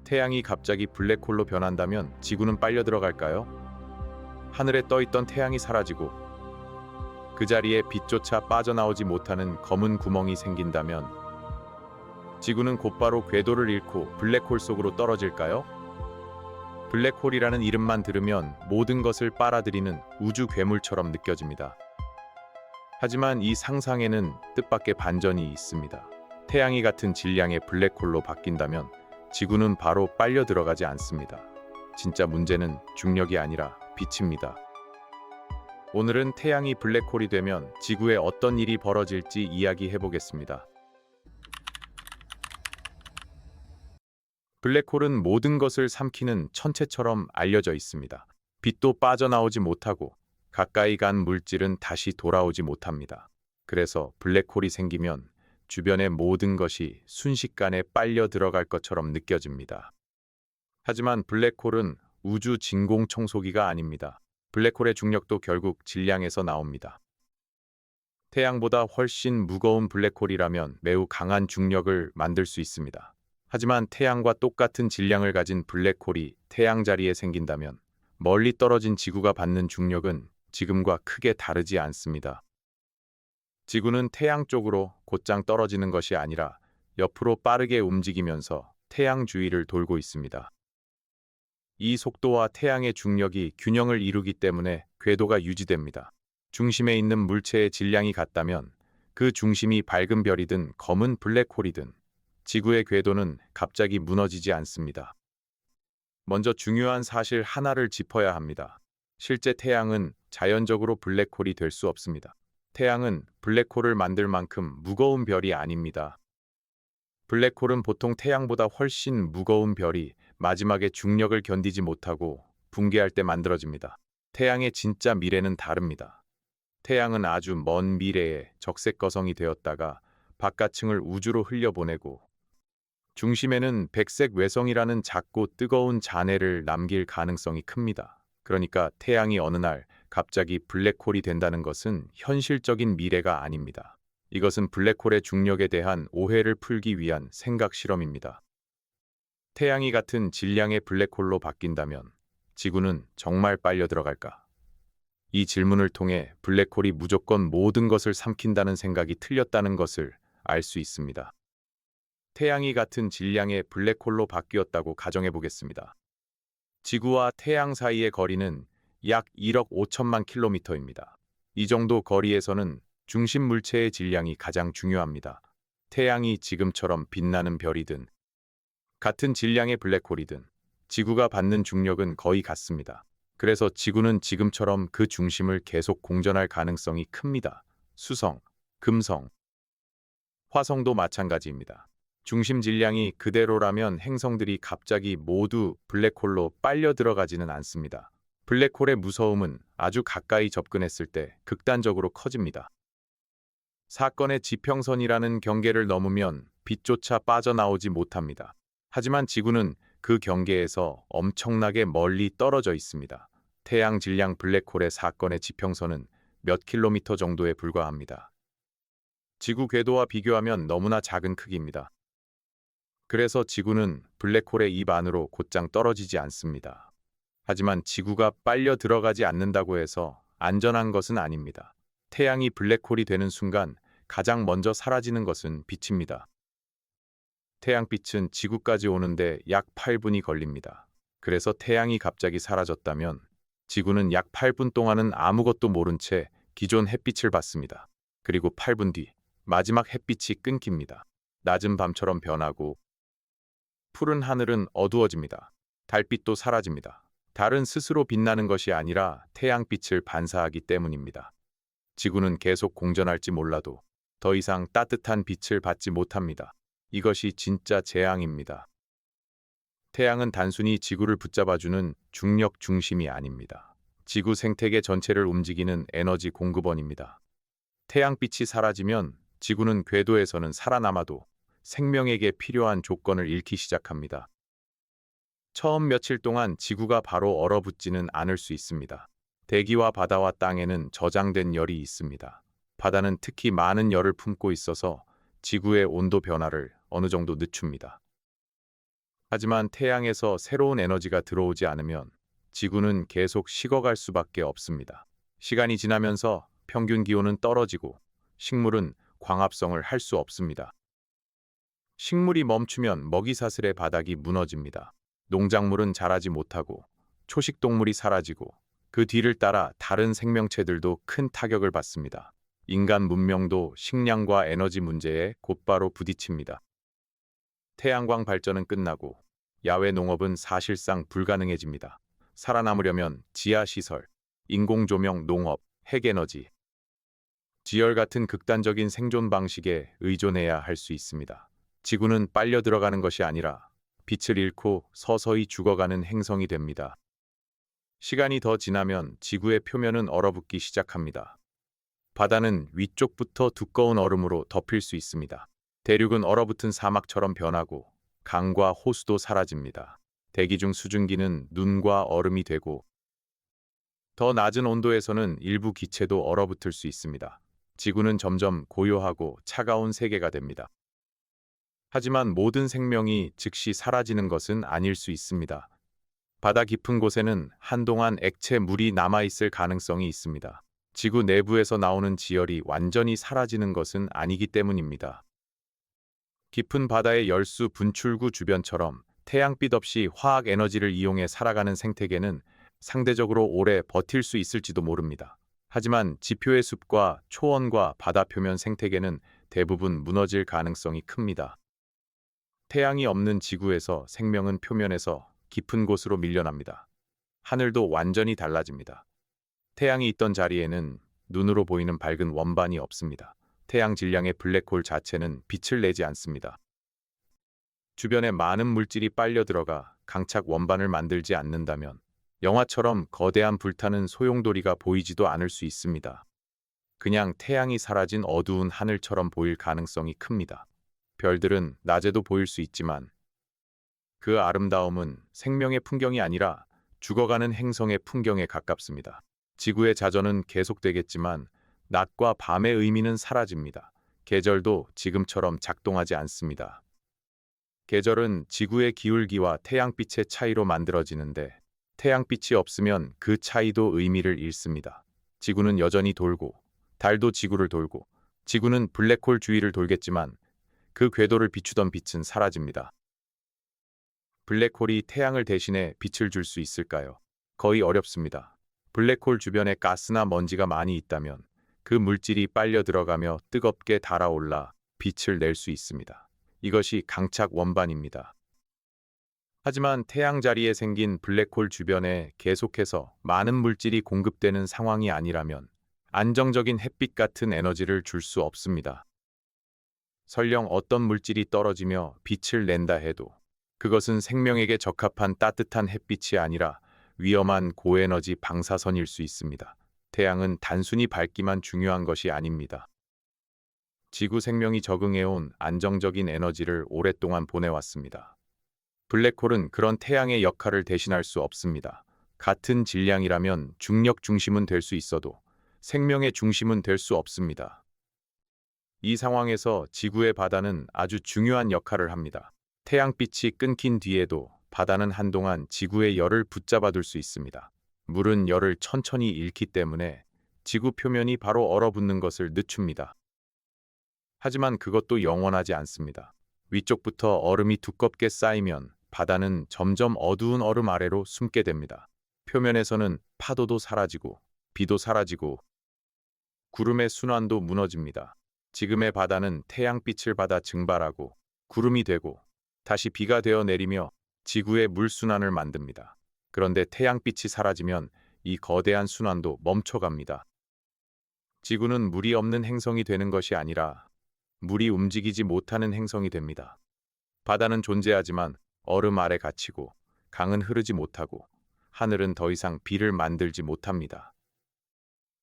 태양이 갑자기 블랙홀로 변한다면 지구는 빨려 들어갈까요? 하늘에 떠있던 태양이 사라지고 그 자리에 빛조차 빠져나오지 못하는 검은 구멍이 생긴다면 지구는 곧바로 궤도를 잃고 블랙홀 속으로 떨어질까요? 블랙홀이라는 이름만 들으면 모든 것을 빨아들이는 우주 괴물처럼 느껴집니다. 하지만 이 상상에는 뜻밖의 반전이 있습니다. 태양이 같은 질량의 블랙홀로 바뀐다면 지구는 바로 빨려 들어가지 않습니다. 진짜 문제는 중력이 아니라 빛입니다. 오늘은 태양이 블랙홀이 되면 지구에 어떤 일이 벌어질지 이야기해 보겠습니다. 블랙홀은 모든 것을 삼키는 천체처럼 알려져 있습니다. 빛도 빠져나오지 못하고 가까이 간 물질은 다시 돌아오지 못합니다. 그래서 블랙홀이 생기면 주변의 모든 것이 순식간에 빨려 들어갈 것처럼 느껴집니다. 하지만 블랙홀은 우주 진공 청소기가 아닙니다. 블랙홀의 중력도 결국 질량에서 나옵니다. 태양보다 훨씬 무거운 블랙홀이라면 매우 강한 중력을 만들 수 있습니다. 하지만 태양과 똑같은 질량을 가진 블랙홀이 태양 자리에 생긴다면 멀리 떨어진 지구가 받는 중력은 지금과 크게 다르지 않습니다. 지구는 태양 쪽으로 곧장 떨어지는 것이 아니라 옆으로 빠르게 움직이면서 태양 주위를 돌고 있습니다. 이 속도와 태양의 중력이 균형을 이루기 때문에 궤도가 유지됩니다. 중심에 있는 물체의 질량이 같다면 그 중심이 밝은 별이든 검은 블랙홀이든 지구의 궤도는 갑자기 무너지지 않습니다. 먼저 중요한 사실 하나를 짚어야 합니다. 실제 태양은 자연적으로 블랙홀이 될 수 없습니다. 태양은 블랙홀을 만들 만큼 무거운 별이 아닙니다. 블랙홀은 보통 태양보다 훨씬 무거운 별이 마지막에 중력을 견디지 못하고 붕괴할 때 만들어집니다. 태양의 진짜 미래는 다릅니다. 태양은 아주 먼 미래에 적색 거성이 되었다가 바깥층을 우주로 흘려보내고 중심에는 백색 외성이라는 작고 뜨거운 잔해를 남길 가능성이 큽니다. 그러니까 태양이 어느 날 갑자기 블랙홀이 된다는 것은 현실적인 미래가 아닙니다. 이것은 블랙홀의 중력에 대한 오해를 풀기 위한 생각 실험입니다. 태양이 같은 질량의 블랙홀로 바뀐다면 지구는 정말 빨려 들어갈까? 이 질문을 통해 블랙홀이 무조건 모든 것을 삼킨다는 생각이 틀렸다는 것을 알 수 있습니다. 태양이 같은 질량의 블랙홀로 바뀌었다고 가정해 보겠습니다. 지구와 태양 사이의 거리는 약 1억 5천만 킬로미터입니다. 이 정도 거리에서는 중심 물체의 질량이 가장 중요합니다. 태양이 지금처럼 빛나는 별이든 같은 질량의 블랙홀이든 지구가 받는 중력은 거의 같습니다. 그래서 지구는 지금처럼 그 중심을 계속 공전할 가능성이 큽니다. 수성, 금성, 화성도 마찬가지입니다. 중심 질량이 그대로라면 행성들이 갑자기 모두 블랙홀로 빨려 들어가지는 않습니다. 블랙홀의 무서움은 아주 가까이 접근했을 때 극단적으로 커집니다. 사건의 지평선이라는 경계를 넘으면 빛조차 빠져나오지 못합니다. 하지만 지구는 그 경계에서 엄청나게 멀리 떨어져 있습니다. 태양 질량 블랙홀의 사건의 지평선은 몇 킬로미터 정도에 불과합니다. 지구 궤도와 비교하면 너무나 작은 크기입니다. 그래서 지구는 블랙홀의 입 안으로 곧장 떨어지지 않습니다. 하지만 지구가 빨려 들어가지 않는다고 해서 안전한 것은 아닙니다. 태양이 블랙홀이 되는 순간 가장 먼저 사라지는 것은 빛입니다. 태양빛은 지구까지 오는데 약 8분이 걸립니다. 그래서 태양이 갑자기 사라졌다면 지구는 약 8분 동안은 아무것도 모른 채 기존 햇빛을 받습니다. 그리고 8분 뒤 마지막 햇빛이 끊깁니다. 낮은 밤처럼 변하고 푸른 하늘은 어두워집니다. 달빛도 사라집니다. 달은 스스로 빛나는 것이 아니라 태양빛을 반사하기 때문입니다. 지구는 계속 공전할지 몰라도 더 이상 따뜻한 빛을 받지 못합니다. 이것이 진짜 재앙입니다. 태양은 단순히 지구를 붙잡아주는 중력 중심이 아닙니다. 지구 생태계 전체를 움직이는 에너지 공급원입니다. 태양빛이 사라지면 지구는 궤도에서는 살아남아도 생명에게 필요한 조건을 잃기 시작합니다. 처음 며칠 동안 지구가 바로 얼어붙지는 않을 수 있습니다. 대기와 바다와 땅에는 저장된 열이 있습니다. 바다는 특히 많은 열을 품고 있어서 지구의 온도 변화를 어느 정도 늦춥니다. 하지만 태양에서 새로운 에너지가 들어오지 않으면 지구는 계속 식어갈 수밖에 없습니다. 시간이 지나면서 평균 기온은 떨어지고 식물은 광합성을 할 수 없습니다. 식물이 멈추면 먹이사슬의 바닥이 무너집니다. 농작물은 자라지 못하고 초식동물이 사라지고 그 뒤를 따라 다른 생명체들도 큰 타격을 받습니다. 인간 문명도 식량과 에너지 문제에 곧바로 부딪힙니다. 태양광 발전은 끝나고 야외 농업은 사실상 불가능해집니다. 살아남으려면 지하시설, 인공조명 농업, 핵에너지, 지열 같은 극단적인 생존 방식에 의존해야 할 수 있습니다. 지구는 빨려 들어가는 것이 아니라 빛을 잃고 서서히 죽어가는 행성이 됩니다. 시간이 더 지나면 지구의 표면은 얼어붙기 시작합니다. 바다는 위쪽부터 두꺼운 얼음으로 덮일 수 있습니다. 대륙은 얼어붙은 사막처럼 변하고 강과 호수도 사라집니다. 대기 중 수증기는 눈과 얼음이 되고 더 낮은 온도에서는 일부 기체도 얼어붙을 수 있습니다. 지구는 점점 고요하고 차가운 세계가 됩니다. 하지만 모든 생명이 즉시 사라지는 것은 아닐 수 있습니다. 바다 깊은 곳에는 한동안 액체 물이 남아있을 가능성이 있습니다. 지구 내부에서 나오는 지열이 완전히 사라지는 것은 아니기 때문입니다. 깊은 바다의 열수 분출구 주변처럼 태양빛 없이 화학 에너지를 이용해 살아가는 생태계는 상대적으로 오래 버틸 수 있을지도 모릅니다. 하지만 지표의 숲과 초원과 바다 표면 생태계는 대부분 무너질 가능성이 큽니다. 태양이 없는 지구에서 생명은 표면에서 깊은 곳으로 밀려납니다. 하늘도 완전히 달라집니다. 태양이 있던 자리에는 눈으로 보이는 밝은 원반이 없습니다. 태양 질량의 블랙홀 자체는 빛을 내지 않습니다. 주변에 많은 물질이 빨려 들어가 강착 원반을 만들지 않는다면 영화처럼 거대한 불타는 소용돌이가 보이지도 않을 수 있습니다. 그냥 태양이 사라진 어두운 하늘처럼 보일 가능성이 큽니다. 별들은 낮에도 보일 수 있지만 그 아름다움은 생명의 풍경이 아니라 죽어가는 행성의 풍경에 가깝습니다. 지구의 자전은 계속되겠지만 낮과 밤의 의미는 사라집니다. 계절도 지금처럼 작동하지 않습니다. 계절은 지구의 기울기와 태양빛의 차이로 만들어지는데 태양빛이 없으면 그 차이도 의미를 잃습니다. 지구는 여전히 돌고 달도 지구를 돌고 지구는 블랙홀 주위를 돌겠지만 그 궤도를 비추던 빛은 사라집니다. 블랙홀이 태양을 대신해 빛을 줄 수 있을까요? 거의 어렵습니다. 블랙홀 주변에 가스나 먼지가 많이 있다면 그 물질이 빨려 들어가며 뜨겁게 달아올라 빛을 낼 수 있습니다. 이것이 강착 원반입니다. 하지만 태양 자리에 생긴 블랙홀 주변에 계속해서 많은 물질이 공급되는 상황이 아니라면 안정적인 햇빛 같은 에너지를 줄 수 없습니다. 설령 어떤 물질이 떨어지며 빛을 낸다 해도 그것은 생명에게 적합한 따뜻한 햇빛이 아니라 위험한 고에너지 방사선일 수 있습니다. 태양은 단순히 밝기만 중요한 것이 아닙니다. 지구 생명이 적응해온 안정적인 에너지를 오랫동안 보내왔습니다. 블랙홀은 그런 태양의 역할을 대신할 수 없습니다. 같은 질량이라면 중력 중심은 될 수 있어도 생명의 중심은 될 수 없습니다. 이 상황에서 지구의 바다는 아주 중요한 역할을 합니다. 태양빛이 끊긴 뒤에도 바다는 한동안 지구의 열을 붙잡아둘 수 있습니다. 물은 열을 천천히 잃기 때문에 지구 표면이 바로 얼어붙는 것을 늦춥니다. 하지만 그것도 영원하지 않습니다. 위쪽부터 얼음이 두껍게 쌓이면 바다는 점점 어두운 얼음 아래로 숨게 됩니다. 표면에서는 파도도 사라지고 비도 사라지고 구름의 순환도 무너집니다. 지금의 바다는 태양빛을 받아 증발하고 구름이 되고 다시 비가 되어 내리며 지구의 물순환을 만듭니다. 그런데 태양빛이 사라지면 이 거대한 순환도 멈춰갑니다. 지구는 물이 없는 행성이 되는 것이 아니라 물이 움직이지 못하는 행성이 됩니다. 바다는 존재하지만 얼음 아래 갇히고 강은 흐르지 못하고 하늘은 더 이상 비를 만들지 못합니다.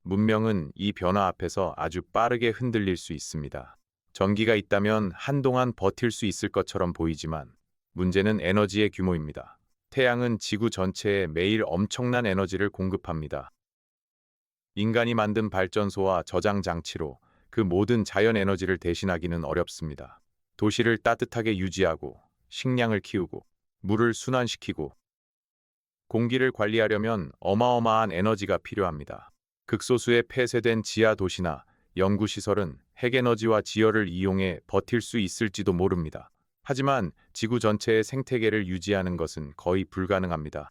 문명은 이 변화 앞에서 아주 빠르게 흔들릴 수 있습니다. 전기가 있다면 한동안 버틸 수 있을 것처럼 보이지만 문제는 에너지의 규모입니다. 태양은 지구 전체에 매일 엄청난 에너지를 공급합니다. 인간이 만든 발전소와 저장 장치로 그 모든 자연 에너지를 대신하기는 어렵습니다. 도시를 따뜻하게 유지하고 식량을 키우고 물을 순환시키고 공기를 관리하려면 어마어마한 에너지가 필요합니다. 극소수의 폐쇄된 지하 도시나 연구시설은 핵에너지와 지열을 이용해 버틸 수 있을지도 모릅니다. 하지만 지구 전체의 생태계를 유지하는 것은 거의 불가능합니다.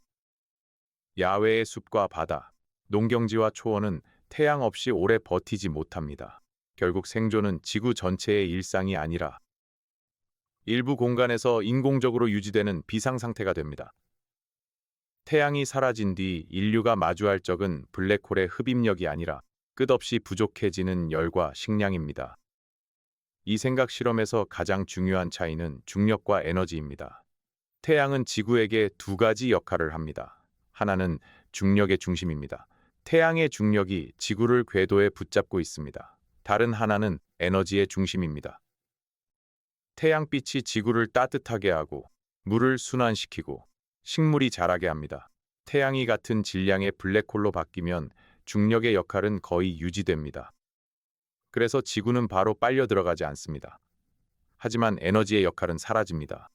야외의 숲과 바다, 농경지와 초원은 태양 없이 오래 버티지 못합니다. 결국 생존은 지구 전체의 일상이 아니라 일부 공간에서 인공적으로 유지되는 비상상태가 됩니다. 태양이 사라진 뒤 인류가 마주할 적은 블랙홀의 흡입력이 아니라 끝없이 부족해지는 열과 식량입니다. 이 생각 실험에서 가장 중요한 차이는 중력과 에너지입니다. 태양은 지구에게 두 가지 역할을 합니다. 하나는 중력의 중심입니다. 태양의 중력이 지구를 궤도에 붙잡고 있습니다. 다른 하나는 에너지의 중심입니다. 태양빛이 지구를 따뜻하게 하고 물을 순환시키고 식물이 자라게 합니다. 태양이 같은 질량의 블랙홀로 바뀌면 중력의 역할은 거의 유지됩니다. 그래서 지구는 바로 빨려 들어가지 않습니다. 하지만 에너지의 역할은 사라집니다.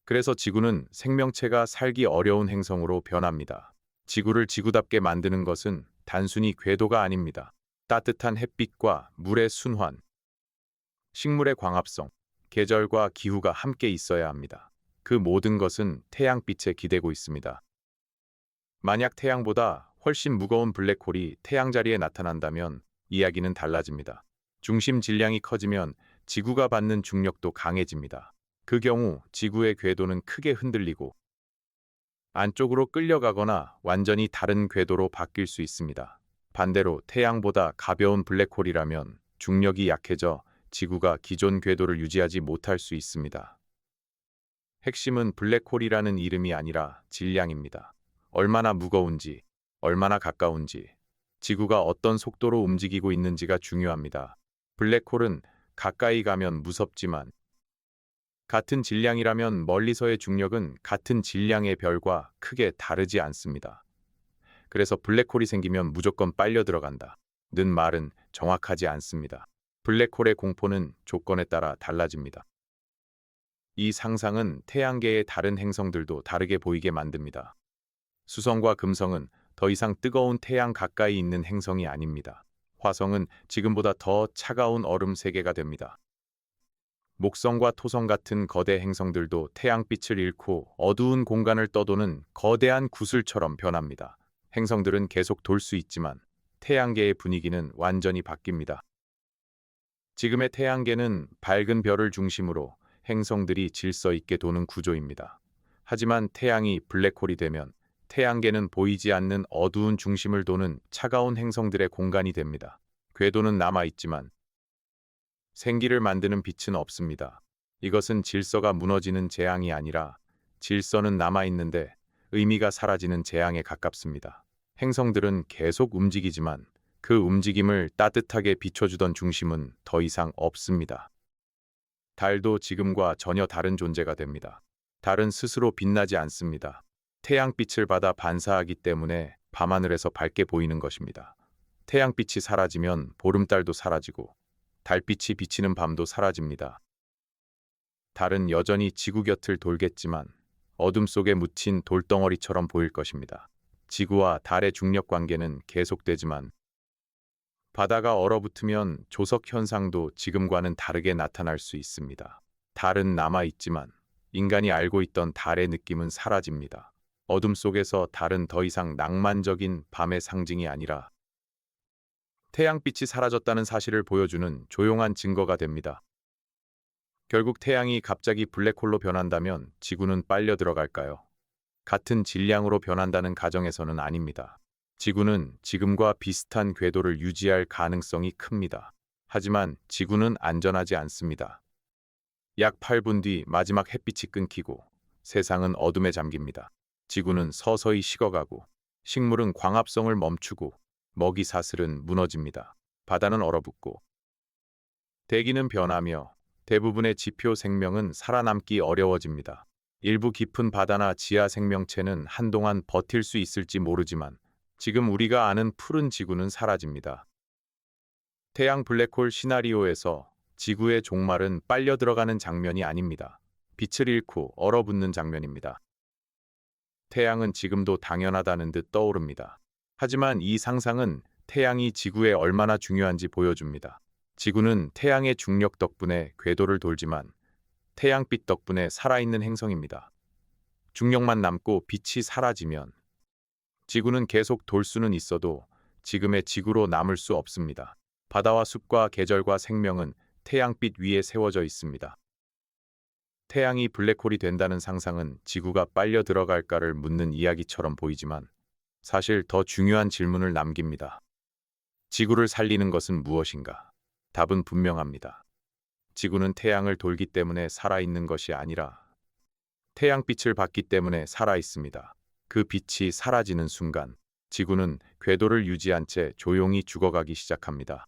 그래서 지구는 생명체가 살기 어려운 행성으로 변합니다. 지구를 지구답게 만드는 것은 단순히 궤도가 아닙니다. 따뜻한 햇빛과 물의 순환, 식물의 광합성, 계절과 기후가 함께 있어야 합니다. 그 모든 것은 태양빛에 기대고 있습니다. 만약 태양보다 훨씬 무거운 블랙홀이 태양 자리에 나타난다면 이야기는 달라집니다. 중심 질량이 커지면 지구가 받는 중력도 강해집니다. 그 경우 지구의 궤도는 크게 흔들리고 안쪽으로 끌려가거나 완전히 다른 궤도로 바뀔 수 있습니다. 반대로 태양보다 가벼운 블랙홀이라면 중력이 약해져 지구가 기존 궤도를 유지하지 못할 수 있습니다. 핵심은 블랙홀이라는 이름이 아니라 질량입니다. 얼마나 무거운지, 얼마나 가까운지, 지구가 어떤 속도로 움직이고 있는지가 중요합니다. 블랙홀은 가까이 가면 무섭지만 같은 질량이라면 멀리서의 중력은 같은 질량의 별과 크게 다르지 않습니다. 그래서 블랙홀이 생기면 무조건 빨려 들어간다 는 말은 정확하지 않습니다. 블랙홀의 공포는 조건에 따라 달라집니다. 이 상상은 태양계의 다른 행성들도 다르게 보이게 만듭니다. 수성과 금성은 더 이상 뜨거운 태양 가까이 있는 행성이 아닙니다. 화성은 지금보다 더 차가운 얼음 세계가 됩니다. 목성과 토성 같은 거대 행성들도 태양빛을 잃고 어두운 공간을 떠도는 거대한 구슬처럼 변합니다. 행성들은 계속 돌 수 있지만 태양계의 분위기는 완전히 바뀝니다. 지금의 태양계는 밝은 별을 중심으로 행성들이 질서 있게 도는 구조입니다. 하지만 태양이 블랙홀이 되면 태양계는 보이지 않는 어두운 중심을 도는 차가운 행성들의 공간이 됩니다. 궤도는 남아있지만 생기를 만드는 빛은 없습니다. 이것은 질서가 무너지는 재앙이 아니라 질서는 남아있는데 의미가 사라지는 재앙에 가깝습니다. 행성들은 계속 움직이지만 그 움직임을 따뜻하게 비춰주던 중심은 더 이상 없습니다. 달도 지금과 전혀 다른 존재가 됩니다. 달은 스스로 빛나지 않습니다. 태양빛을 받아 반사하기 때문에 밤하늘에서 밝게 보이는 것입니다. 태양빛이 사라지면 보름달도 사라지고 달빛이 비치는 밤도 사라집니다. 달은 여전히 지구 곁을 돌겠지만 어둠 속에 묻힌 돌덩어리처럼 보일 것입니다. 지구와 달의 중력 관계는 계속되지만 바다가 얼어붙으면 조석 현상도 지금과는 다르게 나타날 수 있습니다. 달은 남아있지만 인간이 알고 있던 달의 느낌은 사라집니다. 어둠 속에서 달은 더 이상 낭만적인 밤의 상징이 아니라 태양빛이 사라졌다는 사실을 보여주는 조용한 증거가 됩니다. 결국 태양이 갑자기 블랙홀로 변한다면 지구는 빨려 들어갈까요? 같은 질량으로 변한다는 가정에서는 아닙니다. 지구는 지금과 비슷한 궤도를 유지할 가능성이 큽니다. 하지만 지구는 안전하지 않습니다. 약 8분 뒤 마지막 햇빛이 끊기고 세상은 어둠에 잠깁니다. 지구는 서서히 식어가고 식물은 광합성을 멈추고 먹이 사슬은 무너집니다. 바다는 얼어붙고 대기는 변하며 대부분의 지표 생명은 살아남기 어려워집니다. 일부 깊은 바다나 지하 생명체는 한동안 버틸 수 있을지 모르지만 지금 우리가 아는 푸른 지구는 사라집니다. 태양 블랙홀 시나리오에서 지구의 종말은 빨려 들어가는 장면이 아닙니다. 빛을 잃고 얼어붙는 장면입니다. 태양은 지금도 당연하다는 듯 떠오릅니다. 하지만 이 상상은 태양이 지구에 얼마나 중요한지 보여줍니다. 지구는 태양의 중력 덕분에 궤도를 돌지만 태양빛 덕분에 살아있는 행성입니다. 중력만 남고 빛이 사라지면 지구는 계속 돌 수는 있어도 지금의 지구로 남을 수 없습니다. 바다와 숲과 계절과 생명은 태양빛 위에 세워져 있습니다. 태양이 블랙홀이 된다는 상상은 지구가 빨려 들어갈까를 묻는 이야기처럼 보이지만 사실 더 중요한 질문을 남깁니다. 지구를 살리는 것은 무엇인가? 답은 분명합니다. 지구는 태양을 돌기 때문에 살아있는 것이 아니라 태양빛을 받기 때문에 살아있습니다. 그 빛이 사라지는 순간 지구는 궤도를 유지한 채 조용히 죽어가기 시작합니다.